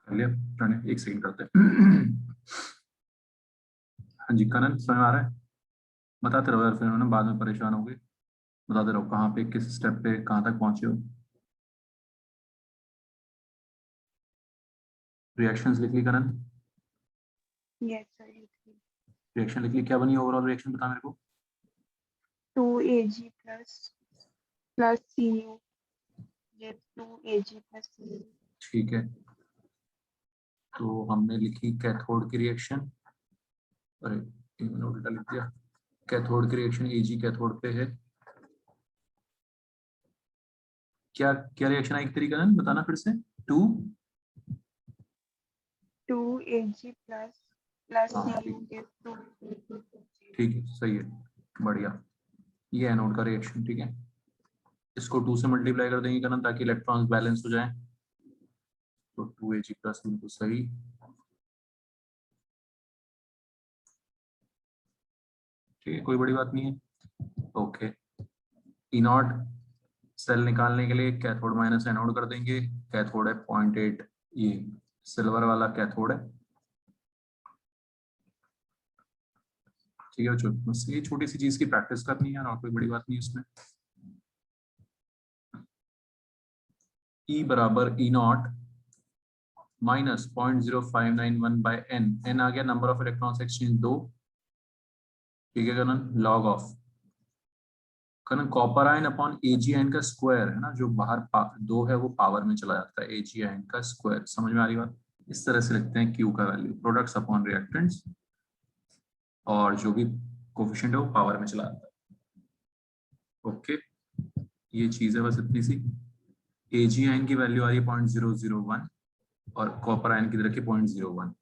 कर लिया प्रणय, एक सेकंड करते हैं। हाँ जी कनन, समझ आ रहा है? बताते रहो यार, फिर ना बाद में परेशान हो गए। बताते रहो कहाँ पे, किस स्टेप पे कहाँ तक पहुंचे हो। रिएक्शंस लिख ली कनन? Yes, sir. रिएक्शन लिख ली, क्या बनी ओवरऑल रिएक्शन बता मेरे को। 2Ag plus Cu get 2Ag plus Cu. ठीक है, तो हमने लिखी कैथोड की रिएक्शन। अरे एक मैंने उल्टा लिख दिया। कैथोड की रिएक्शन Ag कैथोड पे है। क्या क्या रिएक्शन आई तेरी कनन, बताना फिर से। 2Ag plus हाँ Cu get 2. ठीक है, सही है, बढ़िया। ये एनोड का रिएक्शन, ठीक है। इसको 2 से मल्टीप्लाई कर देंगे कनन, ताकि इलेक्ट्रॉन्स बैलेंस हो जाए। तो 2Ag प्लस बिल्कुल सही। ठीक है, कोई बड़ी बात नहीं है। ओके, ई नॉट सेल निकालने के लिए कैथोड माइनस एनोड कर देंगे। कैथोड है 0.8, ये सिल्वर वाला कैथोड है। ठीक है बस ये छोटी सी चीज की प्रैक्टिस करनी है और कोई बड़ी बात नहीं इसमें। E बराबर E naught minus 0.0591 by N. N आ गया नंबर ऑफ इलेक्ट्रॉन्स एक्सचेंज 2। ठीक है कनन, लॉग ऑफ कनन copper ion upon AG ion का स्क्वायर है ना, जो बाहर 2 है वो पावर में चला जाता है, एजी आयन का स्क्वायर। समझ में आ रही बात? इस तरह से लिखते हैं क्यू का वैल्यू, प्रोडक्ट्स अपॉन रिएक्टेंट्स, और जो भी कोफिशिएंट है वो पावर में चला जाता है। ओके, ये चीज है बस इतनी सी। एजी आयन की वैल्यू आ रही है 0.001 और कॉपर आयन की तरह की 0.01।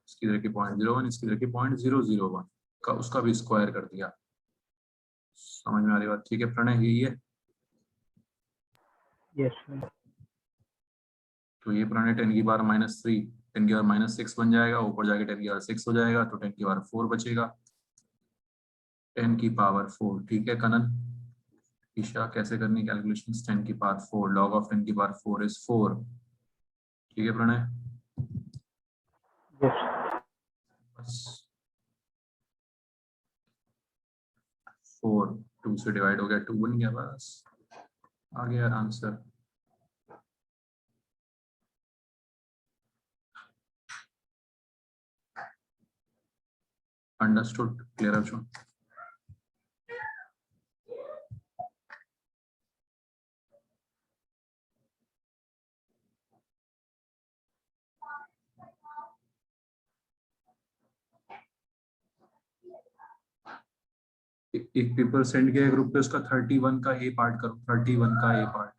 इसकी तरह की 0.01, इसकी तरह की 0.001 का उसका भी स्क्वायर कर दिया। समझ में आ रही बात? ठीक है प्रणय, यही है। Yes sir. तो ये प्रणय 10 की पावर -3 10 की पावर -6 बन जाएगा, ऊपर जाके 10 की पावर 6 हो जाएगा, तो 10 की पावर 4 बचेगा। 10 की पावर 4, ठीक है कनन। ईशा कैसे करनी कैलकुलेशन? 10 की पावर 4, लॉग ऑफ 10 की पावर 4 इज 4। ठीक है प्रणय, यस बस 4 2 से डिवाइड हो गया, 2 बन गया, बस आ गया आंसर। Understood, clear Arjun? एक पेपर सेंड किया ग्रुप पे, उसका 31 का ए पार्ट करो, 31 का ए पार्ट।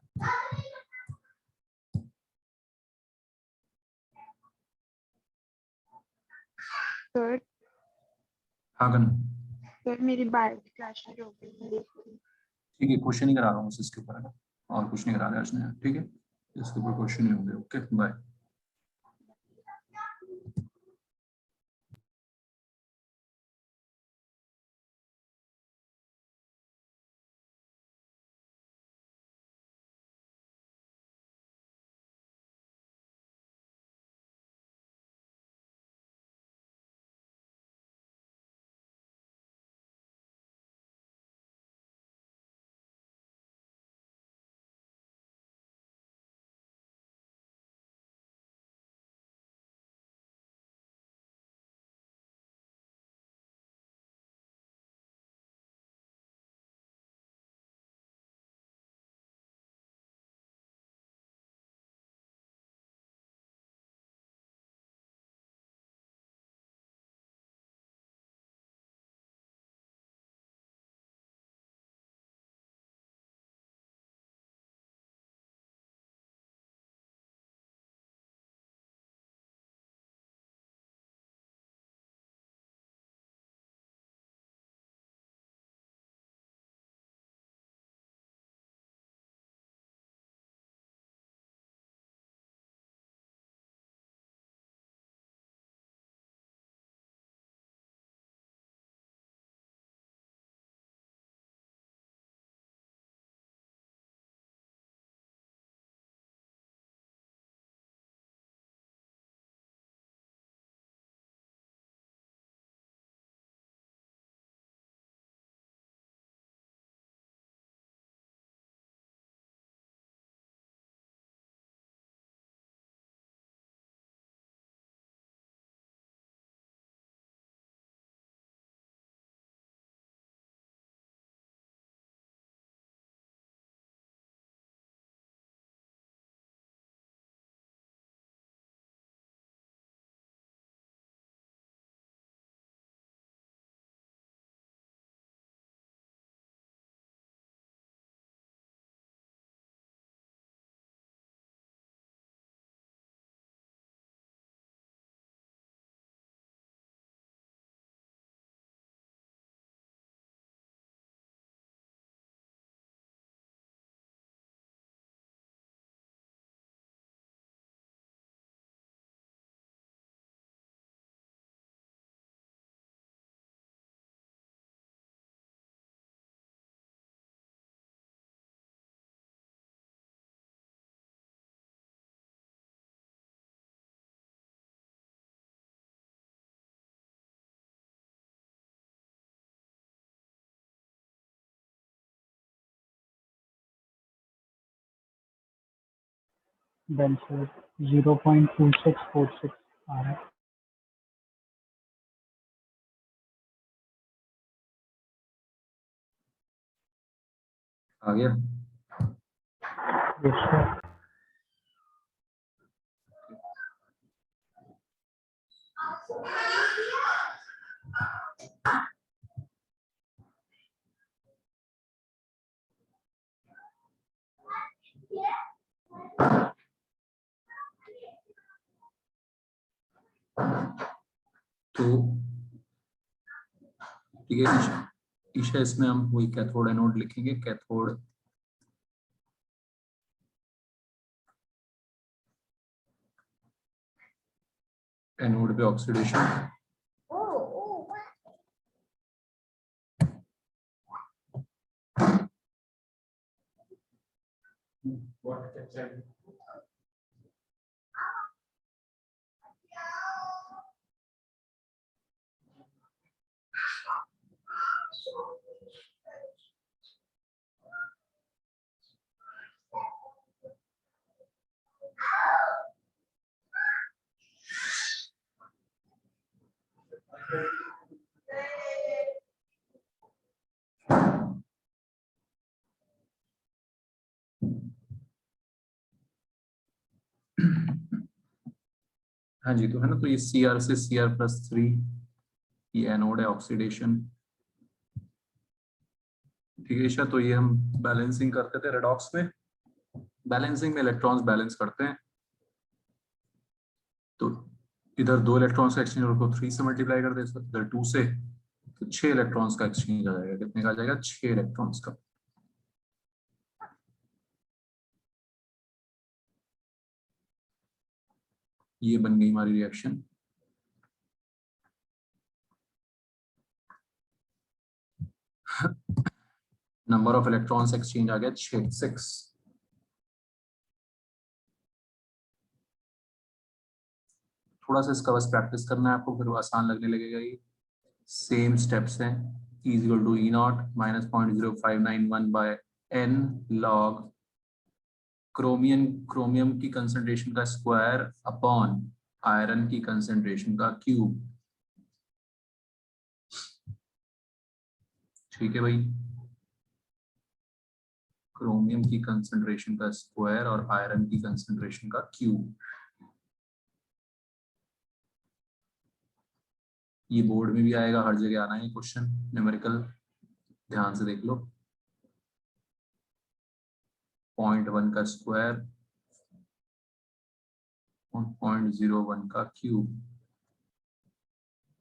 Sir, हाँ कन सर मेरी बायो की क्लास शुरू हो गई। ठीक है, क्वेश्चन ही करा रहा हूँ बस इसके ऊपर, है ना, और कुछ नहीं करा रहा आज ने, ठीक है, इसके ऊपर क्वेश्चन ही होंगे। Okay bye. देन सर 0.2646 आ रहा है। आ गया। Yes sir. तो ठीक है ईशा, ईशा इसमें हम वही कैथोड एनोड लिखेंगे। कैथोड एनोड पे ऑक्सीडेशन, हाँ जी, तो है ना, तो ये Cr से Cr+3 ये एनोड है, ऑक्सीडेशन। ठीक है ईशा, तो ये हम बैलेंसिंग करते थे रेडॉक्स में। बैलेंसिंग में इलेक्ट्रॉन्स बैलेंस करते हैं, तो इधर 2 इलेक्ट्रॉन्स का एक्सचेंज को 3 से मल्टीप्लाई कर दे, इधर 2 से, तो 6 इलेक्ट्रॉन्स का एक्सचेंज आ जाएगा। कितने का आ जाएगा? 6 इलेक्ट्रॉन्स का। ये बन गई हमारी reaction. Number of electrons exchange आ गया 6। थोड़ा सा इसका बस प्रैक्टिस करना है आपको, फिर वो आसान लगने लगेगा। ये सेम स्टेप्स हैं। E equal to E naught minus 0.0591 by n log chromium की कंसंट्रेशन का स्क्वायर अपॉन आयरन की कंसंट्रेशन का क्यूब। ठीक है भाई, क्रोमियम की कंसंट्रेशन का स्क्वायर और आयरन की कंसंट्रेशन का क्यूब। ये बोर्ड में भी आएगा, हर जगह आना है क्वेश्चन न्यूमेरिकल, ध्यान से देख लो। 0.1 का स्क्वायर और 0.01 का क्यूब।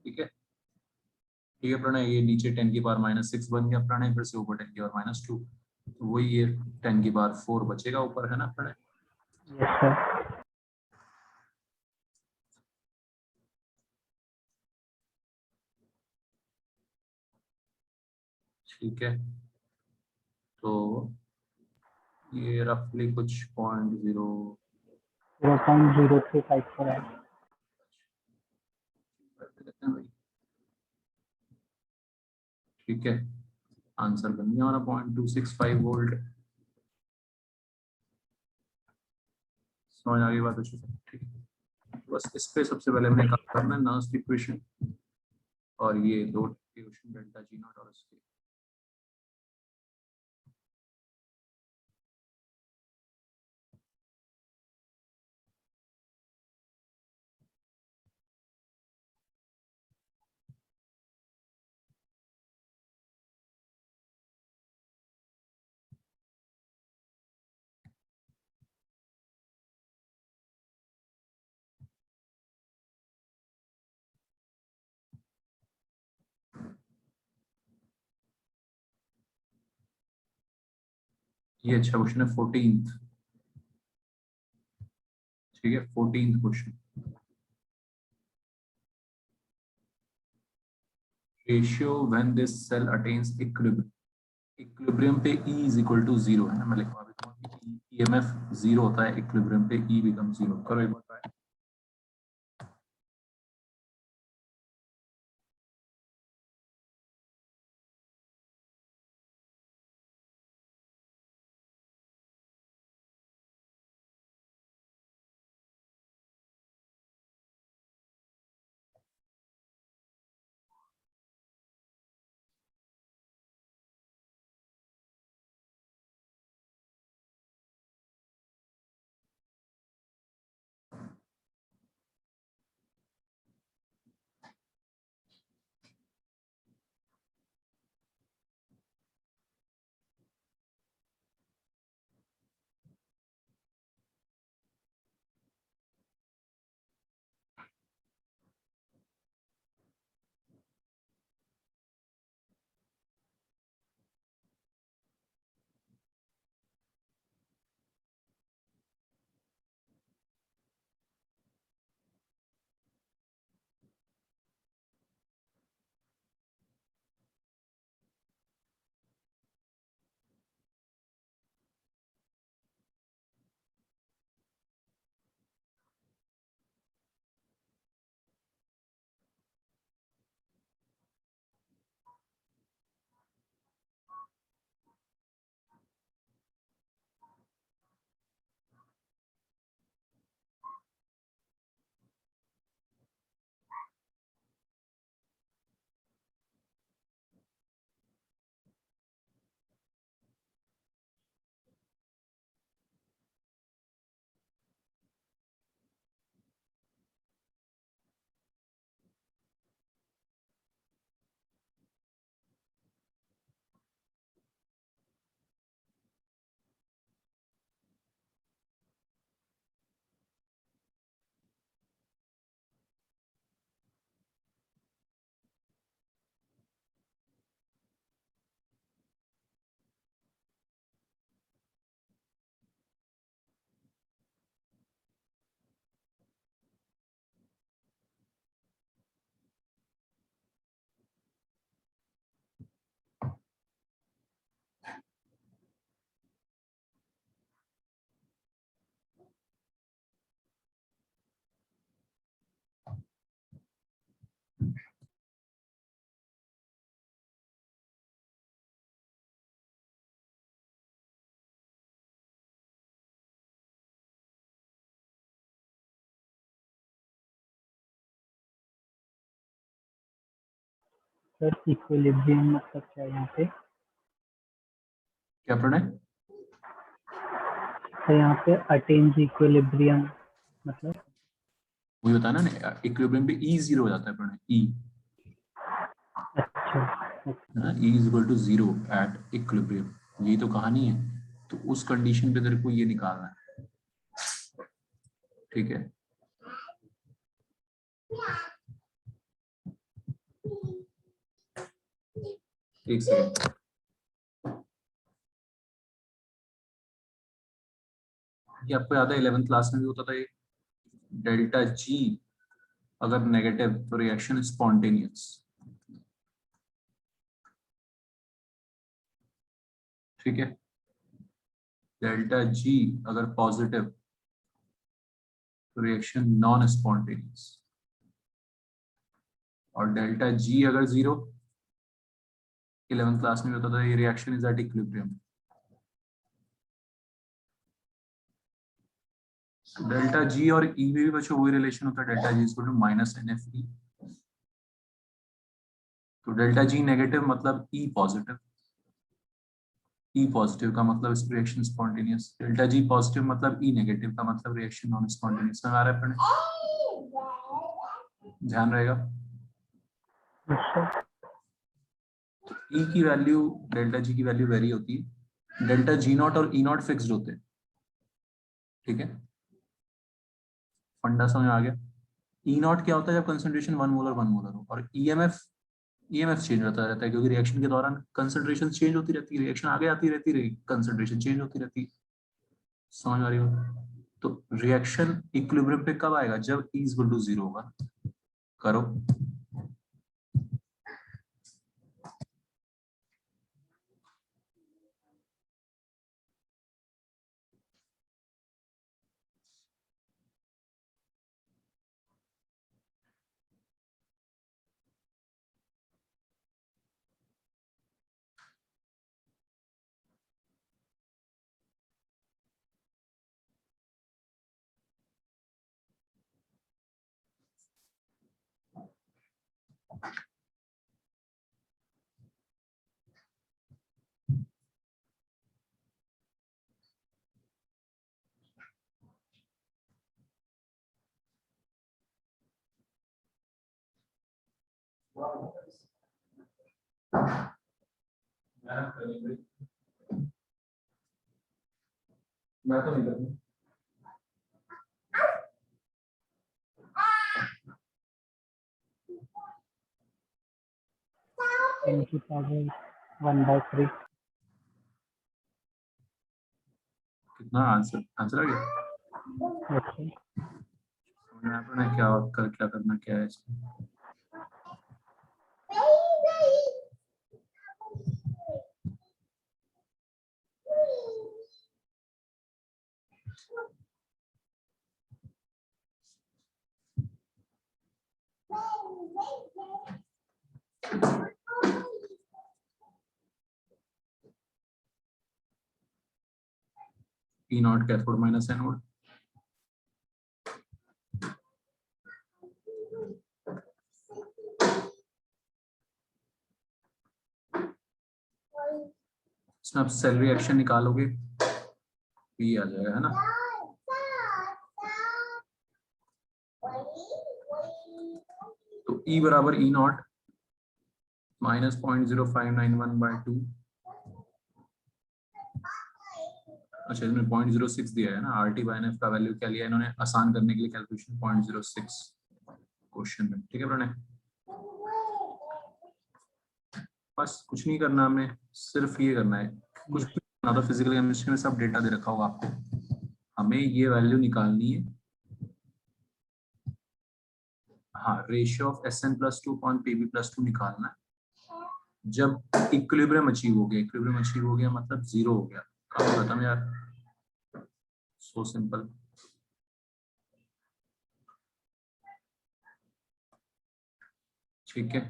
ठीक है, ठीक है प्रणय, ये नीचे 10 की पावर -6 बन गया प्रणय, फिर से ऊपर 10 की पावर -2, तो वही ये 10 की पावर 4 बचेगा ऊपर, है ना प्रणय? Yes sir. ठीक है, तो ये रफली कुछ 0.0354 है। ठीक है, आंसर बन गया हमारा 0.265 वोल्ट। समझ आ गई बात अच्छे से? ठीक है, बस इस पे सबसे पहले हमने काम करना है नर्स इक्वेशन, और ये दो इक्वेशन डेल्टा जी नॉट और उसके। ये अच्छा क्वेश्चन है 14th। ठीक है, 14th question. Ratio when this cell attains equilibrium. Equilibrium पे E इज इक्वल टू 0 है ना, मैं लिखवा देता हूँ कि EMF 0 होता है इक्विलिब्रियम पे, E बिकम 0। करो एक बार try। सर इक्विलिब्रियम मतलब क्या है यहाँ पे? क्या पढ़े? तो यहाँ पे अटेन्स इक्विलिब्रियम मतलब? वही बताया ना, इक्विलिब्रियम पे ई जीरो हो जाता है पढ़े, ई अच्छा E is equal to zero at equilibrium, यही तो कहानी है। तो उस कंडीशन पे तेरे को ये निकालना है, ठीक है। एक सेकंड, ये आपको याद है 11th क्लास में भी होता था ये, डेल्टा जी अगर नेगेटिव तो रिएक्शन स्पॉन्टेनियस, ठीक है। डेल्टा जी अगर पॉजिटिव तो रिएक्शन नॉन स्पॉन्टेनियस, और डेल्टा जी अगर जीरो, 11th क्लास में होता था ये reaction is at equilibrium. Delta G और ई में भी बच्चों वही रिलेशन होता है, delta G is equal to minus n F E. तो डेल्टा जी नेगेटिव मतलब ई पॉजिटिव, ई पॉजिटिव का मतलब इस reaction spontaneous, delta G positive मतलब ई नेगेटिव का मतलब रिएक्शन नॉन स्पॉन्टेनियस। समझ आ रहा है पढ़ने? ध्यान रहेगा। अच्छा ई की वैल्यू डेल्टा जी की वैल्यू वेरी होती है, डेल्टा जी नॉट और ई नॉट फिक्स्ड होते हैं, ठीक है। फंडा समझ आ गया। ई नॉट क्या होता है? जब कंसंट्रेशन 1 मोलर हो, और ईएमएफ चेंज होता रहता है, क्योंकि रिएक्शन के दौरान कंसंट्रेशन चेंज होती रहती है, रिएक्शन आगे आती रहती है, कंसंट्रेशन चेंज होती रहती है। समझ आ रही हो? तो रिएक्शन इक्विलिब्रियम पे कब आएगा? जब E is equal to zero होगा। करो। मैं तो नहीं करूँगा। टेन की पावर 1/3। कितना आंसर आंसर आ गया? अच्छा समझ में क्या कर क्या करना क्या है इसमें। ई नॉट कैथोड माइनस एनोड, इसमें आप सेल रिएक्शन निकालोगे, ये आ जाएगा, है ना। तो ई बराबर ई नॉट माइनस 0.0591/2। अच्छा, इसमें 0.06 दिया है ना, R T by n F का वैल्यू क्या लिया इन्होंने आसान करने के लिए कैलकुलेशन, 0.06 क्वेश्चन में, ठीक है प्रणय। बस कुछ नहीं करना हमने, सिर्फ ये करना है, कुछ भी करना तो फिजिकल केमिस्ट्री में सब डेटा दे रखा होगा आपको, हमें ये वैल्यू निकालनी है। हाँ, ratio of SN+2 upon Pb+2 निकालना है जब इक्विलिब्रियम अचीव हो गया। इक्विलिब्रियम अचीव हो गया मतलब जीरो हो गया। काम खत्म यार, सो सिंपल। ठीक है,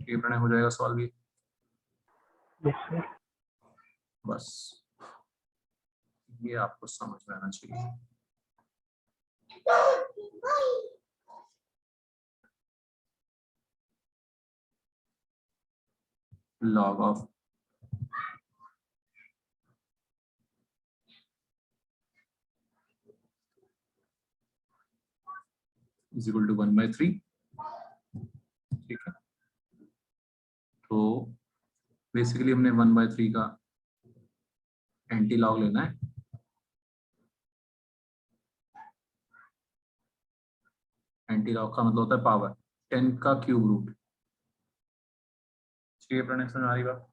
ये प्रणय हो जाएगा सॉल्व ये। Yes sir. बस ये आपको समझ में आना चाहिए। log of is equal to 1/3, ठीक है। तो बेसिकली हमने 1/3 का एंटी लॉग लेना है। एंटी लॉग का मतलब होता है पावर 10 का क्यूब रूट। ठीक है प्रणय, समझ आ रही बात?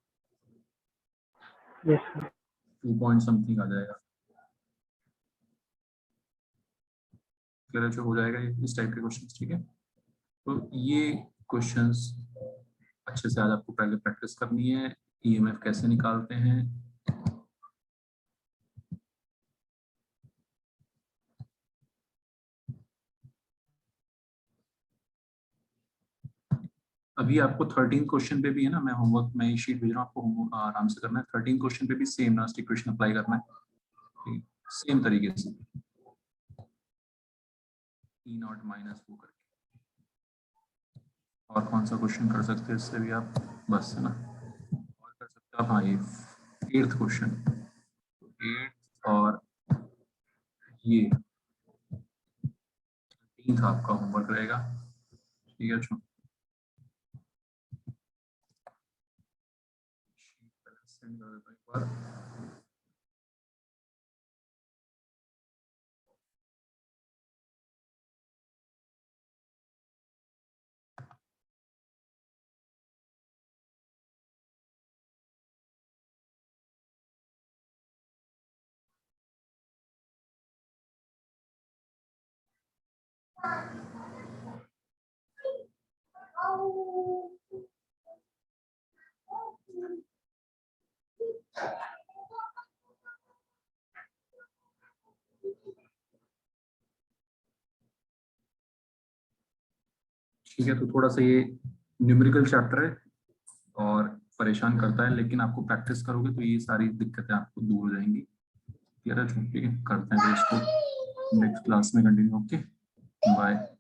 Yes sir. 2 पॉइंट समथिंग आ जाएगा। क्लियर जो हो जाएगा इस टाइप के क्वेश्चंस, ठीक है। तो ये क्वेश्चंस अच्छे से आज आपको पहले प्रैक्टिस करनी है। ईएमएफ कैसे निकालते हैं, अभी आपको 13 क्वेश्चन पे भी है ना, मैं होमवर्क मैं ये शीट भेज रहा हूँ आपको, होमवर्क आराम से करना है। 13 क्वेश्चन पे भी सेम लास्ट इक्वेशन अप्लाई करना है, सेम तरीके से E नॉट माइनस वो करके। और कौन सा क्वेश्चन कर सकते हैं इससे भी आप, बस है ना, और कर सकते हैं आप। हाँ ये 8th क्वेश्चन, 8th और ये 3 आपका होमवर्क रहेगा, ठीक है। जो सेंड कर देता हूं एक बार। ठीक है, तो थोड़ा सा ये न्यूमेरिकल चैप्टर है और परेशान करता है, लेकिन आपको प्रैक्टिस करोगे तो ये सारी दिक्कतें आपको दूर हो जाएंगी। क्लियर है? ठीक है, करते हैं तो इसको नेक्स्ट क्लास में कंटिन्यू। Okay, bye.